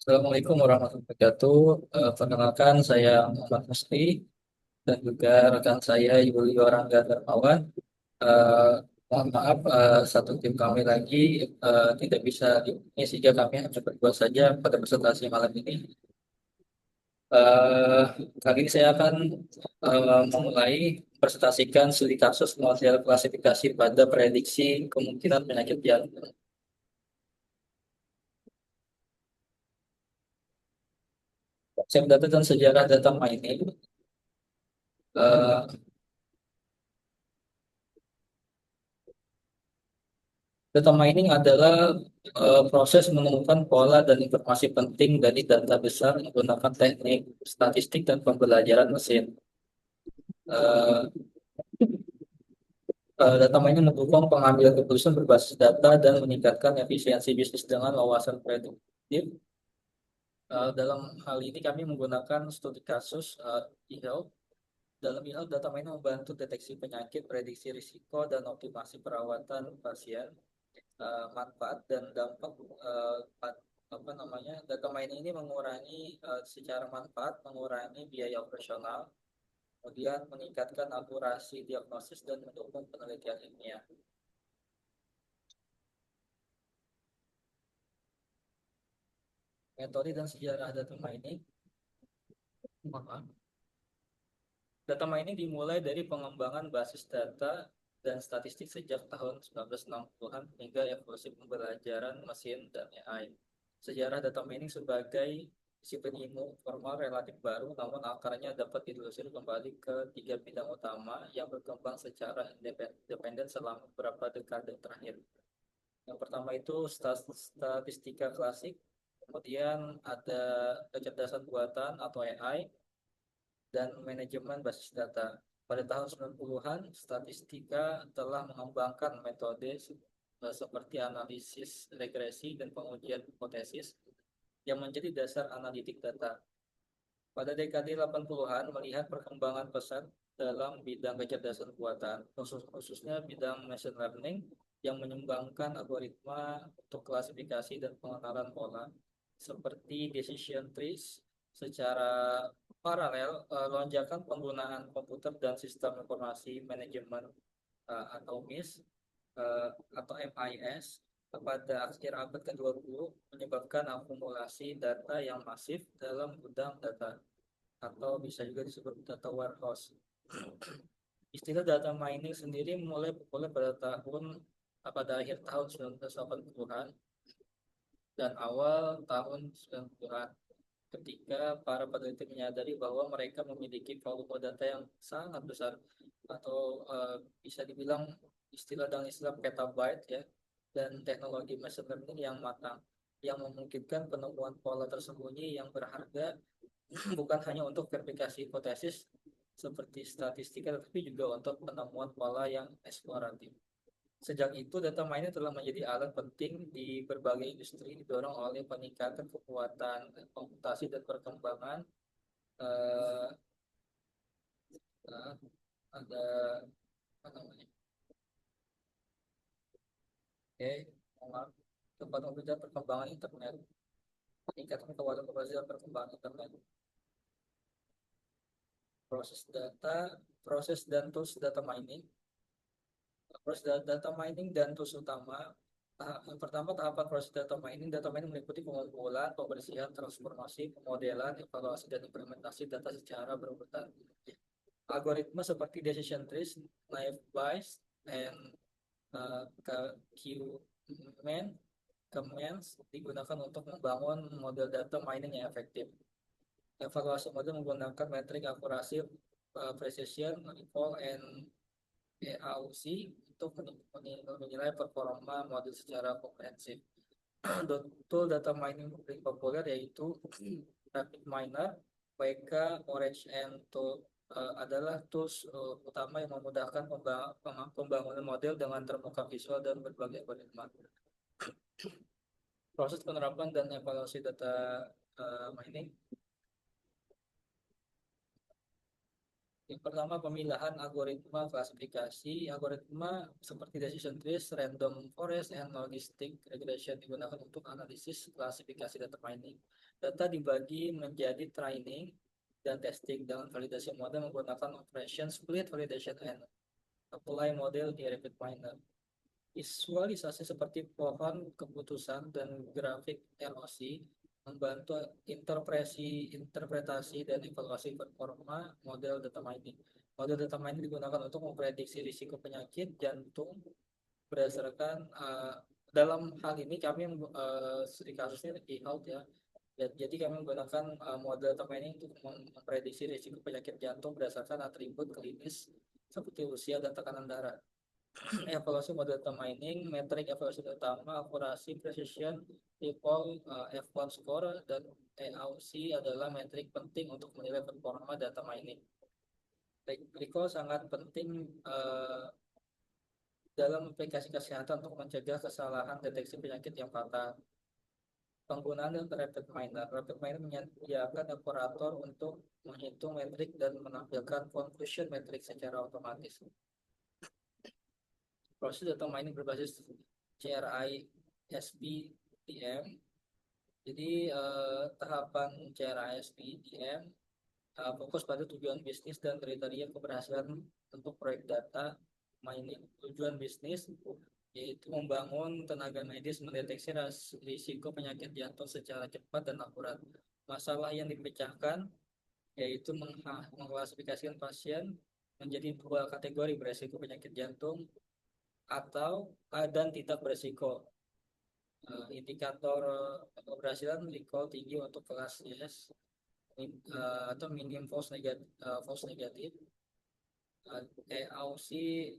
Assalamualaikum warahmatullahi wabarakatuh. Perkenalkan saya Muhammad Musri dan juga rekan saya Yulio Rangga Darmawan. Eh, Mohon maaf, satu tim kami lagi tidak bisa dihubungi sehingga kami hanya berdua saja pada presentasi malam ini. Eh, Kali ini saya akan memulai presentasikan studi kasus model klasifikasi pada prediksi kemungkinan penyakit jantung. Konsep data dan sejarah data mining. Eh, Data mining adalah proses menemukan pola dan informasi penting dari data besar menggunakan teknik statistik dan pembelajaran mesin. Eh, Data mining mendukung pengambilan keputusan berbasis data dan meningkatkan efisiensi bisnis dengan wawasan prediktif. Dalam hal ini kami menggunakan studi kasus e-health. Dalam e-health, data mining membantu deteksi penyakit, prediksi risiko, dan optimasi perawatan pasien. Manfaat dan dampak apa namanya data mining ini mengurangi secara manfaat mengurangi biaya operasional, kemudian meningkatkan akurasi diagnosis dan mendukung penelitian ilmiah. Metode dan sejarah data mining. Maaf. Data mining dimulai dari pengembangan basis data dan statistik sejak tahun 1960-an hingga evolusi pembelajaran mesin dan AI. Sejarah data mining sebagai disiplin ilmu formal relatif baru, namun akarnya dapat ditelusuri kembali ke tiga bidang utama yang berkembang secara independen selama beberapa dekade terakhir. Yang pertama itu statistika klasik, kemudian ada kecerdasan buatan atau AI, dan manajemen basis data. Pada tahun 90-an, statistika telah mengembangkan metode seperti analisis regresi dan pengujian hipotesis yang menjadi dasar analitik data. Pada dekade 80-an, melihat perkembangan pesat dalam bidang kecerdasan buatan, khususnya bidang machine learning yang menyumbangkan algoritma untuk klasifikasi dan pengenalan pola, seperti decision trees. Secara paralel, lonjakan penggunaan komputer dan sistem informasi manajemen atau MIS atau MIS pada akhir abad ke-20 menyebabkan akumulasi data yang masif dalam gudang data atau bisa juga disebut data warehouse. Istilah data mining sendiri mulai populer pada akhir tahun 1980-an dan awal tahun 90-an, ketika para peneliti menyadari bahwa mereka memiliki volume data yang sangat besar atau bisa dibilang istilah petabyte ya, dan teknologi machine learning yang matang yang memungkinkan penemuan pola tersembunyi yang berharga bukan hanya untuk verifikasi hipotesis seperti statistika, tetapi juga untuk penemuan pola yang eksploratif. Sejak itu, data mining telah menjadi alat penting di berbagai industri, didorong oleh peningkatan kekuatan komputasi dan perkembangan eh, eh, ada apa namanya? Oke, maaf. Tempat komputer perkembangan internet, peningkatan kekuatan komputasi dan perkembangan internet, proses data, proses dan tools data mining. Proses data mining dan tools utama. Yang pertama, tahapan proses data mining meliputi pengumpulan, pembersihan, transformasi, pemodelan, evaluasi, dan implementasi data secara berurutan. Algoritma seperti decision trees, naive Bayes, dan Q-Man, commands digunakan untuk membangun model data mining yang efektif. Evaluasi model menggunakan metrik akurasi, precision, recall, and EAUC untuk menilai performa model secara komprehensif. Tool data mining paling populer yaitu RapidMiner, WK, Orange, and Tool adalah tools utama yang memudahkan pembangunan model dengan terbuka visual dan berbagai algoritma. Proses penerapan dan evaluasi data mining. Yang pertama, pemilahan algoritma klasifikasi. Algoritma seperti decision trees, random forest, and logistic regression digunakan untuk analisis klasifikasi data mining. Data dibagi menjadi training dan testing dengan validasi model menggunakan operation split validation and apply model di RapidMiner. Visualisasi seperti pohon keputusan dan grafik LOC membantu interpretasi dan evaluasi performa model data mining. Model data mining digunakan untuk memprediksi risiko penyakit jantung berdasarkan dalam hal ini kami di kasusnya di health ya. Jadi kami menggunakan model data mining untuk memprediksi risiko penyakit jantung berdasarkan atribut klinis seperti usia dan tekanan darah. Evaluasi model data mining, metrik evaluasi utama, akurasi, precision, recall, F1 score, dan EAUC adalah metrik penting untuk menilai performa data mining. Recall sangat penting dalam aplikasi kesehatan untuk mencegah kesalahan deteksi penyakit yang fatal. Penggunaan RapidMiner. RapidMiner menyediakan operator untuk menghitung metrik dan menampilkan conclusion metrik secara otomatis. Proses data mining berbasis CRI SPDM. Jadi tahapan CRI SPDM fokus pada tujuan bisnis dan kriteria keberhasilan untuk proyek data mining. Tujuan bisnis yaitu membangun tenaga medis mendeteksi risiko penyakit jantung secara cepat dan akurat. Masalah yang dipecahkan yaitu mengklasifikasikan pasien menjadi dua kategori beresiko penyakit jantung atau dan tidak beresiko. Indikator keberhasilan recall tinggi untuk kelas yes atau medium false negatif. EAUC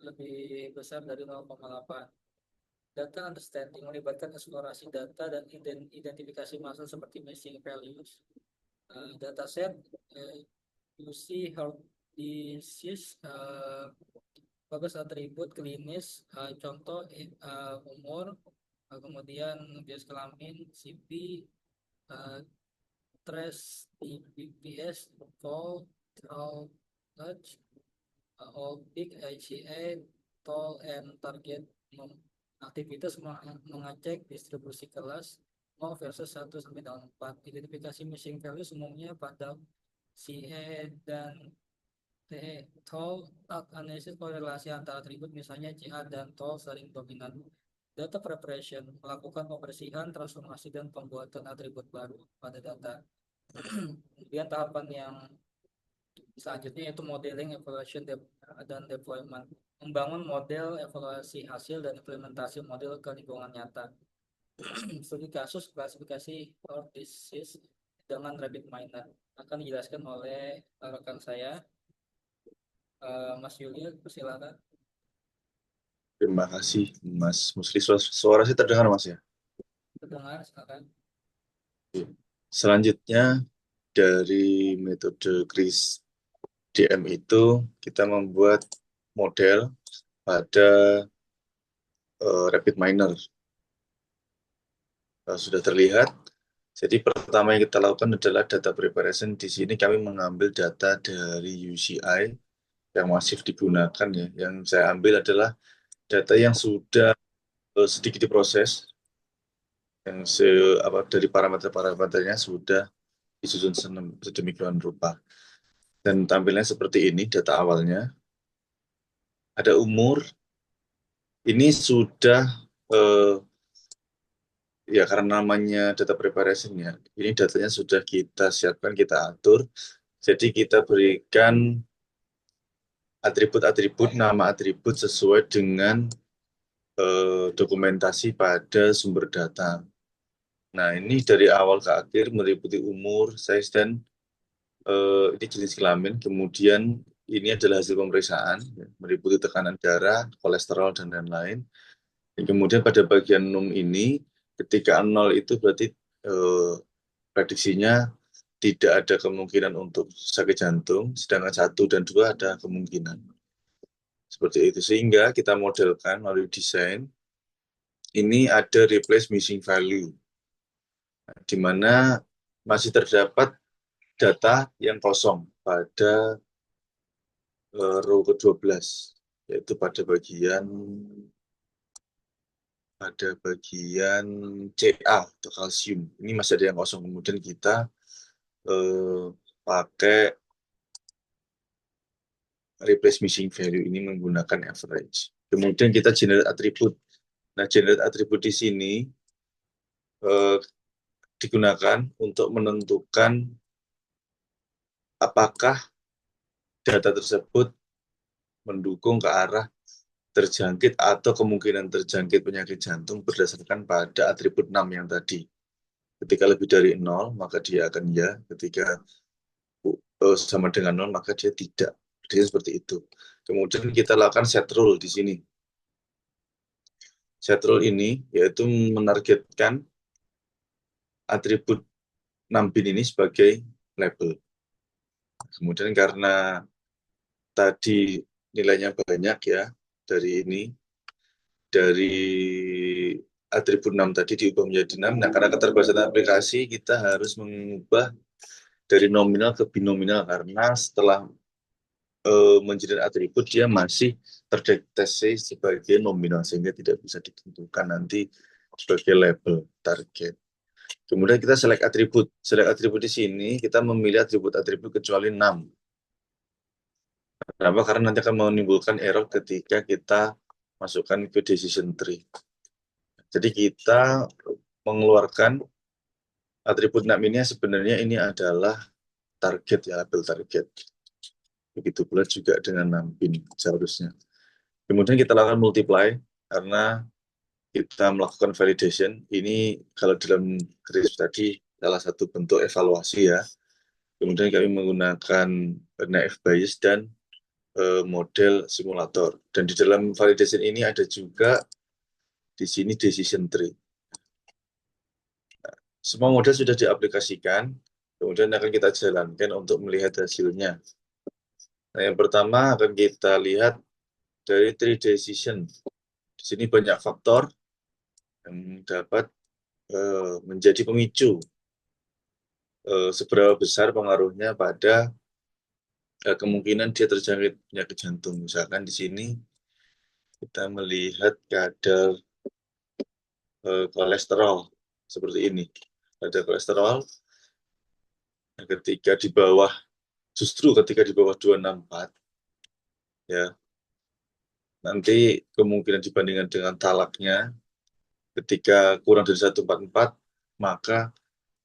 lebih besar dari 0,8. Data understanding melibatkan eksplorasi data dan identifikasi masalah seperti missing values. Dataset UC heart disease, bagus atribut klinis, contoh umur, kemudian bias kelamin, CP, trace, BPS, fall, touch, all big ICA, tall, and target. Aktivitas mengecek distribusi kelas 0 versus 1 sampai dengan 4. Identifikasi missing values umumnya pada CE dan tall, analisis korelasi antara atribut misalnya CA dan tall saling dominan. Data preparation, melakukan pembersihan, transformasi, dan pembuatan atribut baru pada data. Kemudian tahapan yang selanjutnya yaitu modeling, evaluation, dan deployment. Membangun model, evaluasi hasil, dan implementasi model ke lingkungan nyata. Studi kasus klasifikasi heart disease dengan RapidMiner akan dijelaskan oleh rekan saya. Mas Yuli, silakan. Terima kasih, Mas Musli. Suara saya terdengar, Mas ya? Terdengar, silakan. Selanjutnya, dari metode Chris DM itu, kita membuat model pada RapidMiner. Sudah terlihat. Jadi pertama yang kita lakukan adalah data preparation. Di sini kami mengambil data dari UCI yang masif digunakan ya. Yang saya ambil adalah data yang sudah sedikit diproses, yang dari parameter-parameternya sudah disusun sedemikian rupa. Dan tampilnya seperti ini, data awalnya. Ada umur, ini sudah, ya karena namanya data preparation ya, ini datanya sudah kita siapkan, kita atur. Jadi kita berikan atribut-atribut, nama atribut sesuai dengan dokumentasi pada sumber data. Nah, ini dari awal ke akhir meliputi umur, size, dan ini jenis kelamin. Kemudian ini adalah hasil pemeriksaan, meliputi tekanan darah, kolesterol, dan lain-lain. Dan kemudian pada bagian num ini, ketika 0 itu berarti prediksinya tidak ada kemungkinan untuk sakit jantung, sedangkan 1 dan 2 ada kemungkinan. Seperti itu, sehingga kita modelkan melalui desain, ini ada replace missing value, di mana masih terdapat data yang kosong pada row ke-12, yaitu pada bagian CA atau kalsium. Ini masih ada yang kosong. Kemudian kita pakai replace missing value ini menggunakan average. Kemudian kita generate atribut. Nah, generate atribut di sini eh, digunakan untuk menentukan apakah data tersebut mendukung ke arah terjangkit atau kemungkinan terjangkit penyakit jantung berdasarkan pada atribut 6 yang tadi. Ketika lebih dari 0, maka dia akan ya. Ketika sama dengan 0, maka dia tidak. Jadi seperti itu. Kemudian kita lakukan set rule di sini. Set rule ini yaitu menargetkan atribut 6 bin ini sebagai label. Kemudian karena tadi nilainya banyak ya, dari atribut 6 tadi diubah menjadi 6. Nah, karena keterbatasan aplikasi, kita harus mengubah dari nominal ke binominal, karena setelah menjadi atribut, dia masih terdeteksi sebagai nominal, sehingga tidak bisa ditentukan nanti sebagai label target. Kemudian kita select atribut. Select atribut di sini, kita memilih atribut-atribut kecuali 6. Kenapa? Karena nanti akan menimbulkan error ketika kita masukkan ke decision tree. Jadi kita mengeluarkan atribut 6 ini sebenarnya ini adalah target ya, label target. Begitu pula juga dengan 6 bin seharusnya. Kemudian kita lakukan multiply karena kita melakukan validation. Ini kalau dalam kris tadi salah satu bentuk evaluasi ya. Kemudian kami menggunakan naive Bayes dan model simulator. Dan di dalam validation ini ada juga di sini decision tree. Semua model sudah diaplikasikan, kemudian akan kita jalankan untuk melihat hasilnya. Nah, yang pertama akan kita lihat dari tree decision. Di sini banyak faktor yang dapat menjadi pemicu seberapa besar pengaruhnya pada kemungkinan dia terjangkit penyakit jantung. Misalkan di sini kita melihat kadar kolesterol seperti ini. Kadar kolesterol ketika di bawah, justru ketika di bawah 264, ya, nanti kemungkinan dibandingkan dengan talaknya, ketika kurang dari 144, maka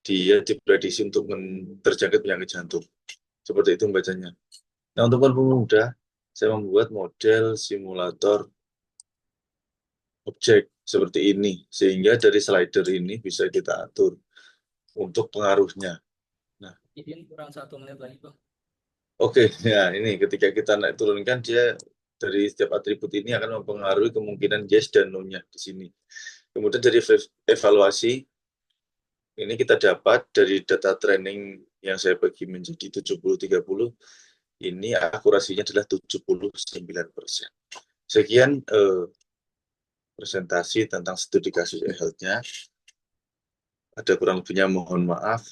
dia diprediksi untuk terjangkit penyakit jantung. Seperti itu membacanya. Nah, untuk pemuda, saya membuat model simulator objek seperti ini, sehingga dari slider ini bisa kita atur untuk pengaruhnya. Nah, Izin kurang 1 menit lagi, Bang. oke, ya ini ketika kita naik turunkan, dia dari setiap atribut ini akan mempengaruhi kemungkinan yes dan no-nya di sini. Kemudian dari evaluasi, ini kita dapat dari data training yang saya bagi menjadi 70-30, ini akurasinya adalah 79%. Sekian presentasi tentang studi kasus e-health-nya. Ada kurang lebihnya mohon maaf.